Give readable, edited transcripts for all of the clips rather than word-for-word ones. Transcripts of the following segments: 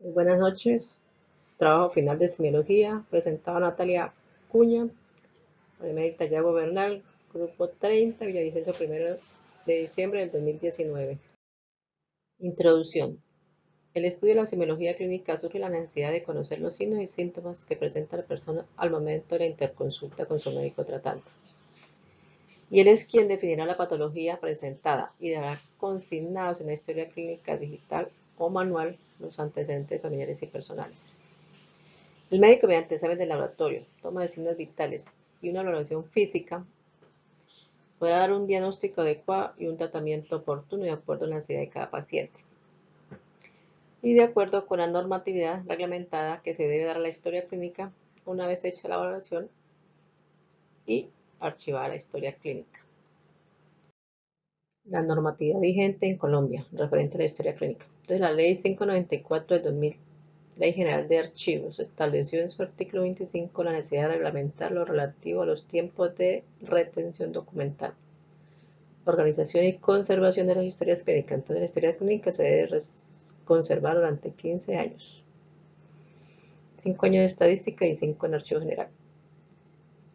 Buenas noches. Trabajo final de semiología, presentado a Natalia Cuña, María Tallago Bernal, Grupo 30, Villavicencio, 1 de diciembre del 2019. Introducción. El estudio de la semiología clínica surge la necesidad de conocer los signos y síntomas que presenta la persona al momento de la interconsulta con su médico tratante. Y él es quien definirá la patología presentada y dará consignados en la historia clínica digital o manual los antecedentes familiares y personales. El médico, mediante examen de laboratorio, toma de signos vitales y una valoración física, podrá dar un diagnóstico adecuado y un tratamiento oportuno de acuerdo a la necesidad de cada paciente y de acuerdo con la normatividad reglamentada que se debe dar a la historia clínica una vez hecha la valoración y archivada la historia clínica. La normatividad vigente en Colombia referente a la historia clínica. Entonces, la Ley 594 del 2000, Ley General de Archivos, estableció en su artículo 25 la necesidad de reglamentar lo relativo a los tiempos de retención documental, organización y conservación de las historias clínicas. Entonces, la historia clínica se debe conservar durante 15 años, 5 años de estadística y 5 en archivo general.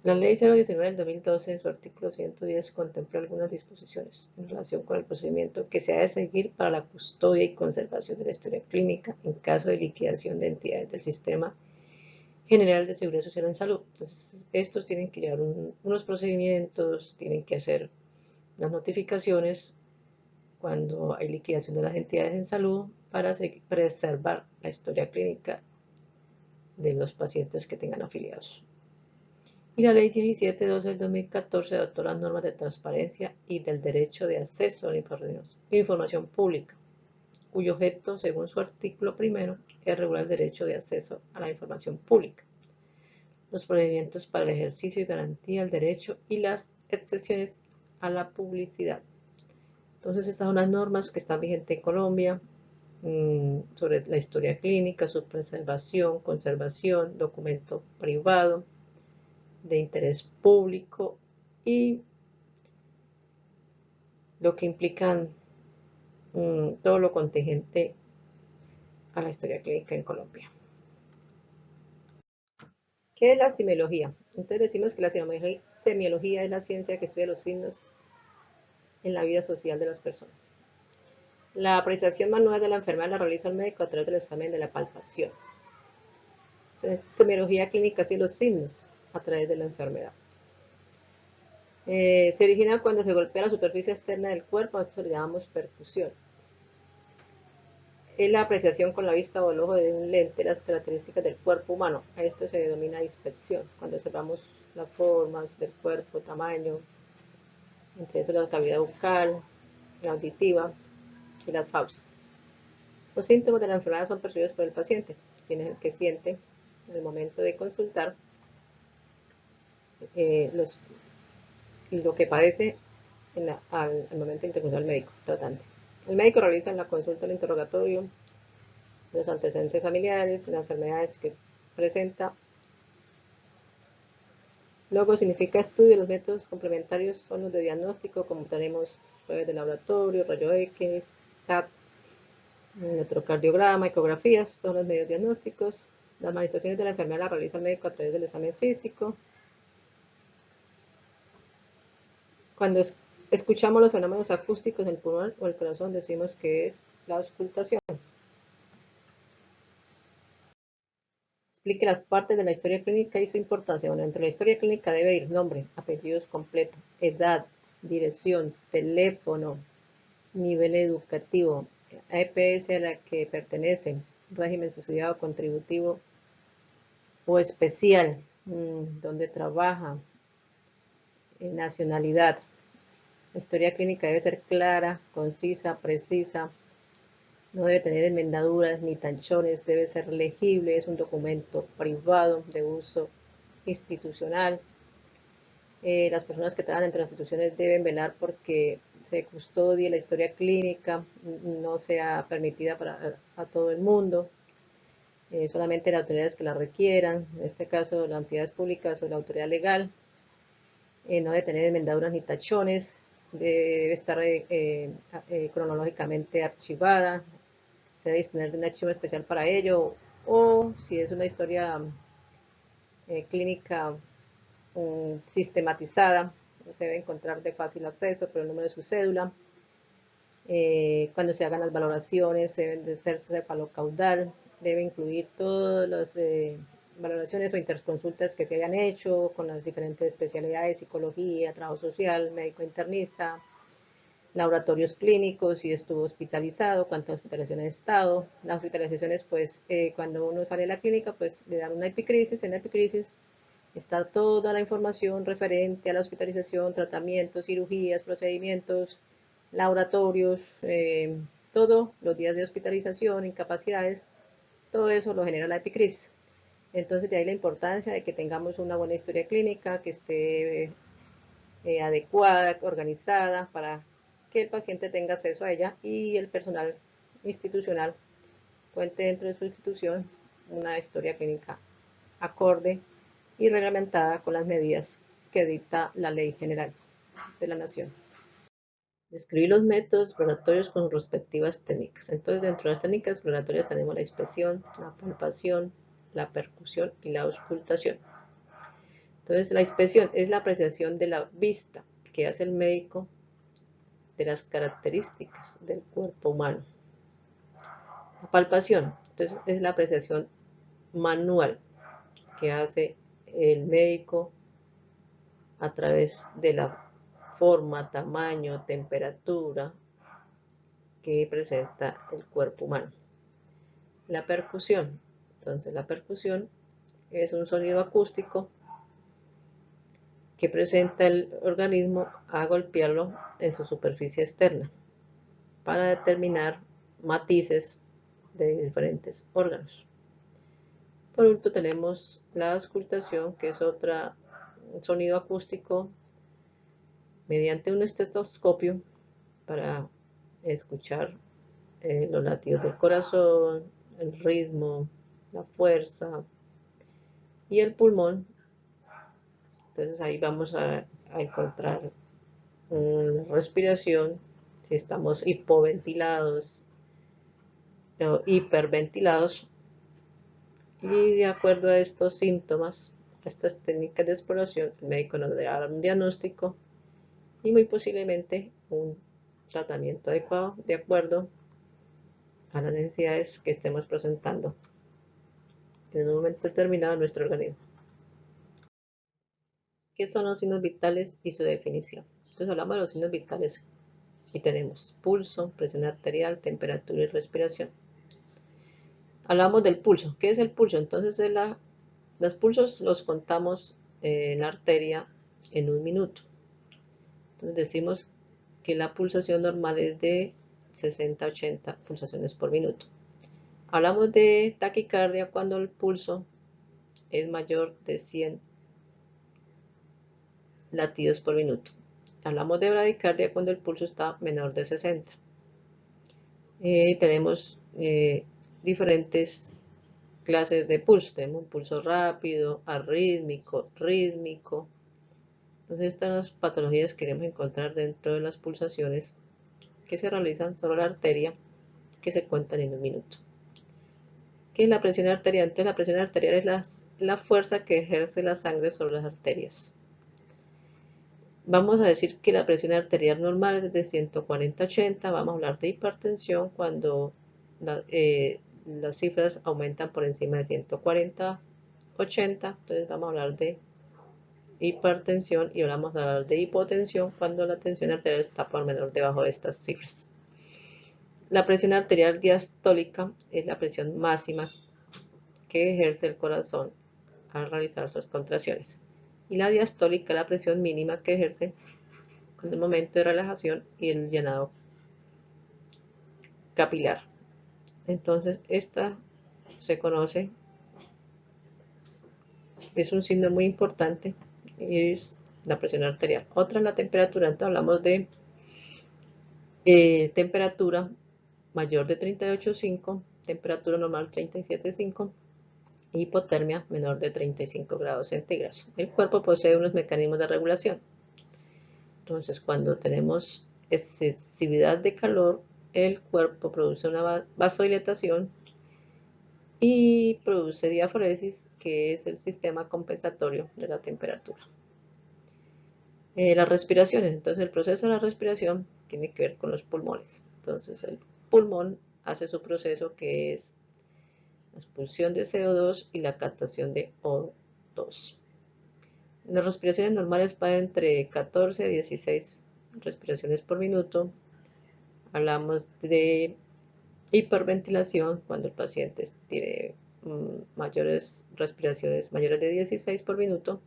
La Ley 019 del 2012, en su artículo 110, contempló algunas disposiciones en relación con el procedimiento que se ha de seguir para la custodia y conservación de la historia clínica en caso de liquidación de entidades del Sistema General de Seguridad Social en Salud. Entonces, estos tienen que llevar unos procedimientos, tienen que hacer unas notificaciones cuando hay liquidación de las entidades en salud para preservar la historia clínica de los pacientes que tengan afiliados. Y la Ley 1712 del 2014 adoptó las normas de transparencia y del derecho de acceso a la información pública, cuyo objeto, según su artículo primero, es regular el derecho de acceso a la información pública, los procedimientos para el ejercicio y garantía del derecho y las excepciones a la publicidad. Entonces, estas son las normas que están vigentes en Colombia sobre la historia clínica, su preservación, conservación, documento privado, de interés público y lo que implican todo lo contingente a la historia clínica en Colombia. ¿Qué es la semiología? Entonces decimos que la semiología es la ciencia que estudia los signos en la vida social de las personas. La apreciación manual de la enfermedad la realiza el médico a través del examen de la palpación. Entonces, semiología clínica sí los signos a través de la enfermedad. Se origina cuando se golpea la superficie externa del cuerpo, nosotros lo llamamos percusión. Es la apreciación con la vista o el ojo de un lente las características del cuerpo humano. A esto se denomina inspección, cuando observamos las formas del cuerpo, tamaño, entre eso la cavidad bucal, la auditiva y las fauces. Los síntomas de la enfermedad son percibidos por el paciente, quien es el que siente en el momento de consultar y lo que padece al momento de interconsultar al médico tratante. El médico realiza en la consulta el interrogatorio, los antecedentes familiares, las enfermedades que presenta. Luego significa estudio. Los métodos complementarios son los de diagnóstico, como tenemos pruebas de laboratorio, rayo X, CAT, electrocardiograma, ecografías, todos los medios diagnósticos. Las manifestaciones de la enfermedad las realiza el médico a través del examen físico. Cuando escuchamos los fenómenos acústicos en el pulmón o el corazón, decimos que es la auscultación. Explique las partes de la historia clínica y su importancia. Bueno, entre la historia clínica debe ir nombre, apellidos completos, edad, dirección, teléfono, nivel educativo, EPS a la que pertenece, régimen subsidiado, contributivo o especial, donde trabaja, nacionalidad. La historia clínica debe ser clara, concisa, precisa, no debe tener enmendaduras ni tachones, debe ser legible, es un documento privado de uso institucional. Las personas que trabajan entre las instituciones deben velar porque se custodie la historia clínica, no sea permitida a todo el mundo, solamente las autoridades que la requieran, en este caso las entidades públicas o la autoridad legal. No debe tener enmendaduras ni tachones, debe estar cronológicamente archivada, se debe disponer de un archivo especial para ello, o si es una historia clínica sistematizada, se debe encontrar de fácil acceso por el número de su cédula. Cuando se hagan las valoraciones deben de ser cefalocaudal, debe incluir todas las valoraciones o interconsultas que se hayan hecho con las diferentes especialidades, psicología, trabajo social, médico internista, laboratorios clínicos, si estuvo hospitalizado, cuántas hospitalizaciones ha estado. Las hospitalizaciones, pues cuando uno sale de la clínica, pues le dan una epicrisis. En la epicrisis está toda la información referente a la hospitalización, tratamientos, cirugías, procedimientos, laboratorios, todo, los días de hospitalización, incapacidades, todo eso lo genera la epicrisis. Entonces de ahí la importancia de que tengamos una buena historia clínica, que esté adecuada, organizada, para que el paciente tenga acceso a ella y el personal institucional cuente dentro de su institución una historia clínica acorde y reglamentada con las medidas que dicta la Ley General de la Nación. Describir los métodos exploratorios con respectivas técnicas. Entonces, dentro de las técnicas exploratorias tenemos la inspección, la palpación, la percusión y la auscultación. Entonces, la inspección es la apreciación de la vista que hace el médico de las características del cuerpo humano. La palpación, entonces, es la apreciación manual que hace el médico a través de la forma, tamaño, temperatura que presenta el cuerpo humano. La percusión, entonces la percusión es un sonido acústico que presenta el organismo a golpearlo en su superficie externa para determinar matices de diferentes órganos. Por último tenemos la auscultación, que es otro sonido acústico mediante un estetoscopio para escuchar los latidos del corazón, el ritmo, la fuerza y el pulmón. Entonces ahí vamos a encontrar respiración, si estamos hipoventilados o hiperventilados, y de acuerdo a estos síntomas, a estas técnicas de exploración, el médico nos dará un diagnóstico y muy posiblemente un tratamiento adecuado de acuerdo a las necesidades que estemos presentando en un momento determinado en nuestro organismo. ¿Qué son los signos vitales y su definición? Entonces hablamos de los signos vitales y tenemos pulso, presión arterial, temperatura y respiración. Hablamos del pulso. ¿Qué es el pulso? Entonces los pulsos los contamos en la arteria en un minuto. Entonces decimos que la pulsación normal es de 60 a 80 pulsaciones por minuto. Hablamos de taquicardia cuando el pulso es mayor de 100 latidos por minuto. Hablamos de bradicardia cuando el pulso está menor de 60. Tenemos diferentes clases de pulso. Tenemos un pulso rápido, arrítmico, rítmico. Entonces estas patologías queremos encontrar dentro de las pulsaciones que se realizan sobre la arteria, que se cuentan en un minuto. ¿Qué es la presión arterial? Entonces la presión arterial es la fuerza que ejerce la sangre sobre las arterias. Vamos a decir que la presión arterial normal es de 140-80. Vamos a hablar de hipertensión cuando las cifras aumentan por encima de 140-80. Entonces vamos a hablar de hipertensión y vamos a hablar de hipotensión cuando la tensión arterial está por menor debajo de estas cifras. La presión arterial diastólica es la presión máxima que ejerce el corazón al realizar sus contracciones. Y la diastólica, la presión mínima que ejerce con el momento de relajación y el llenado capilar. Entonces esta se conoce, es un signo muy importante, y es la presión arterial. Otra es la temperatura. Entonces hablamos de temperatura mayor de 38,5, temperatura normal 37,5, hipotermia menor de 35 grados centígrados. El cuerpo posee unos mecanismos de regulación. Entonces, cuando tenemos excesividad de calor, el cuerpo produce una vasodilatación y produce diaforesis, que es el sistema compensatorio de la temperatura. Las respiraciones, entonces el proceso de la respiración tiene que ver con los pulmones. Entonces el pulmón hace su proceso, que es la expulsión de CO2 y la captación de O2. Las respiraciones normales van entre 14 a 16 respiraciones por minuto. Hablamos de hiperventilación cuando el paciente tiene mayores respiraciones mayores de 16 por minuto.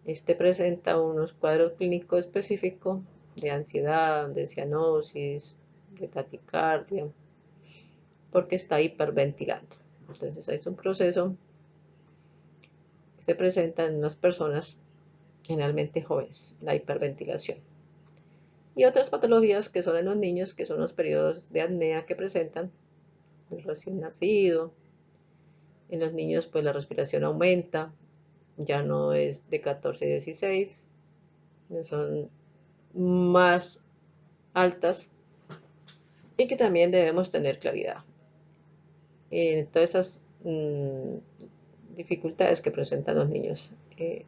Este presenta unos cuadros clínicos específicos de ansiedad, de cianosis, de taquicardia, porque está hiperventilando. Entonces es un proceso que se presenta en unas personas generalmente jóvenes, la hiperventilación. Y otras patologías que son en los niños, que son los periodos de apnea que presentan el recién nacido. En los niños pues la respiración aumenta, ya no es de 14 a 16, son más altas, y que también debemos tener claridad en todas esas dificultades que presentan los niños, que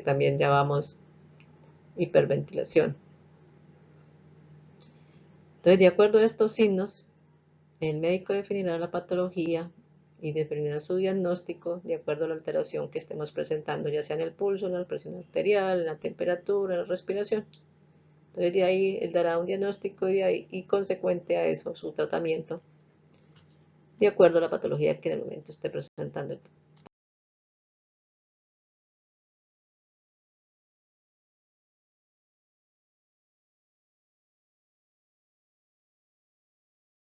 también llamamos hiperventilación. Entonces, de acuerdo a estos signos, el médico definirá la patología y definirá su diagnóstico de acuerdo a la alteración que estemos presentando, ya sea en el pulso, en la presión arterial, en la temperatura, en la respiración. Entonces, de ahí él dará un diagnóstico y consecuente a eso su tratamiento, de acuerdo a la patología que en el momento esté presentando